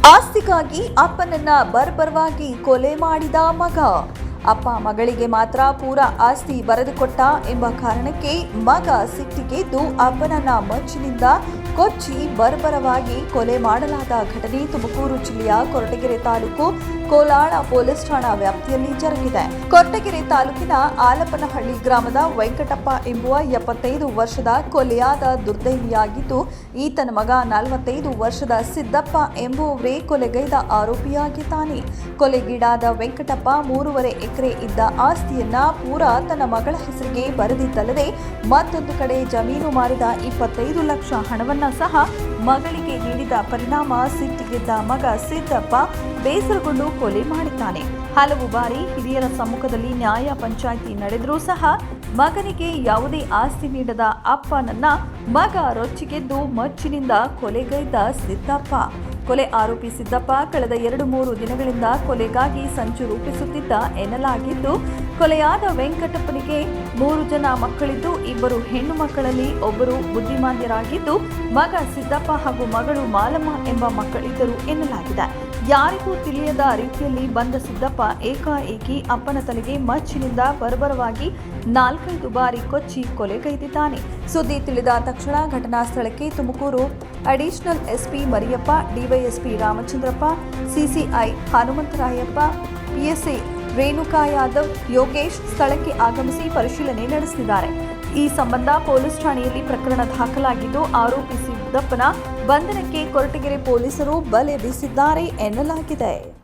ಆಸ್ತಿಗಾಗಿ ಅಪ್ಪನನ್ನ ಬರ್ಬರವಾಗಿ ಕೊಲೆ ಮಾಡಿದ ಮಗ. ಅಪ್ಪ ಮಗಳಿಗೆ ಮಾತ್ರ ಪೂರ ಆಸ್ತಿ ಬರೆದುಕೊಟ್ಟ ಎಂಬ ಕಾರಣಕ್ಕೆ ಮಗ ಸಿಟ್ಟಿಗೆದ್ದು ಅಪ್ಪನನ್ನ ಮಚ್ಚಿನಿಂದ ಕೊಚ್ಚಿ ಬರ್ಬರವಾಗಿ ಕೊಲೆ ಮಾಡಲಾದ ಘಟನೆ ತುಮಕೂರು ಜಿಲ್ಲೆಯ ಕೊರಟಗೆರೆ ತಾಲೂಕು ಕೋಲಾಳ ಪೊಲೀಸ್ ಠಾಣಾ ವ್ಯಾಪ್ತಿಯಲ್ಲಿ ಜರುಗಿದೆ. ಕೊರಟಗೆರೆ ತಾಲೂಕಿನ ಆಲಪನಹಳ್ಳಿ ಗ್ರಾಮದ ವೆಂಕಟಪ್ಪ ಎಂಬುವ 75 ವರ್ಷದ ಕೊಲೆಯಾದ ದುರ್ದೈವಿಯಾಗಿದ್ದು, ಈತನ ಮಗ 45 ವರ್ಷದ ಸಿದ್ದಪ್ಪ ಎಂಬುವವರೇ ಕೊಲೆಗೈದ ಆರೋಪಿಯಾಗಿದ್ದಾನೆ. ಕೊಲೆಗೀಡಾದ ವೆಂಕಟಪ್ಪ 3.5 ಎಕರೆ ಇದ್ದ ಆಸ್ತಿಯನ್ನ ಪೂರ ತನ್ನ ಮಗಳ ಹೆಸರಿಗೆ ಬರೆದಿದ್ದಲ್ಲದೆ ಮತ್ತೊಂದು ಕಡೆ ಜಮೀನು ಮಾರಿದ 25 ಲಕ್ಷ ಹಣವನ್ನ ಸಹ ಮಗಳಿಗೆ ನೀಡಿದ ಪರಿಣಾಮ ಸಿಟ್ಟಿಗೆದ್ದ ಮಗ ಸಿದ್ದಪ್ಪ ಬೇಸರಗೊಂಡು ಕೊಲೆ ಮಾಡಿದ್ದಾನೆ. ಹಲವು ಬಾರಿ ಹಿರಿಯರ ಸಮ್ಮುಖದಲ್ಲಿ ನ್ಯಾಯ ಪಂಚಾಯಿತಿ ನಡೆದರೂ ಸಹ ಮಗನಿಗೆ ಯಾವುದೇ ಆಸ್ತಿ ನೀಡದ ಅಪ್ಪನನ್ನ ಮಗ ರೊಚ್ಚಿಗೆದ್ದು ಮಚ್ಚಿನಿಂದ ಕೊಲೆಗೈದ ಸಿದ್ದಪ್ಪ. ಕೊಲೆ ಆರೋಪಿ ಸಿದ್ದಪ್ಪ ಕಳೆದ 2-3 ದಿನಗಳಿಂದ ಕೊಲೆಗಾಗಿ ಸಂಚು ರೂಪಿಸುತ್ತಿದ್ದ ಎನ್ನಲಾಗಿದ್ದು, ಕೊಲೆಯಾದ ವೆಂಕಟಪ್ಪನಿಗೆ 3 ಜನ ಮಕ್ಕಳಿದ್ದು, 2 ಹೆಣ್ಣು ಮಕ್ಕಳಲ್ಲಿ ಒಬ್ಬರು ಬುದ್ಧಿಮಾಂದ್ಯರಾಗಿದ್ದು, ಮಗ ಸಿದ್ದಪ್ಪ ಹಾಗೂ ಮಗಳು ಮಾಲಮ್ಮ ಎಂಬ ಮಕ್ಕಳಿದ್ದರು ಎನ್ನಲಾಗಿದೆ. ಯಾರಿಗೂ ತಿಳಿಯದ ರೀತಿಯಲ್ಲಿ ಬಂದ ಸಿದ್ದಪ್ಪ ಏಕಾಏಕಿ ಅಪ್ಪನ ತಲೆಗೆ ಮಚ್ಚಿನಿಂದ ಬರ್ಬರವಾಗಿ 4-5 ಬಾರಿ ಕೊಚ್ಚಿ ಕೊಲೆಗೈದಿದ್ದಾನೆ. ಸುದ್ದಿ ತಿಳಿದ ತಕ್ಷಣ ಘಟನಾ ಸ್ಥಳಕ್ಕೆ Tumakuru additional SP Mariyappa, DYSP Ramachandrappa, CCI Hanumantharayappa, PSI Renuka Yadav, Yogesh ಸ್ಥಳಕ್ಕೆ ಆಗಮಿಸಿ ಪರಿಶೀಲನೆ ನಡೆಸಿದ್ದಾರೆ. ಈ ಸಂಬಂಧ ಪೊಲೀಸ್ ಠಾಣೆಯಲ್ಲಿ ಪ್ರಕರಣ ದಾಖಲಾಗಿದ್ದು, ಆರೋಪಿ ಸಿದ್ದಪ್ಪನ ಬಂಧನಕ್ಕೆ ಕೊರಟಗೆರೆ ಪೊಲೀಸರು ಬಲೆ ಬೀಸಿದ್ದಾರೆ ಎನ್ನಲಾಗಿದೆ.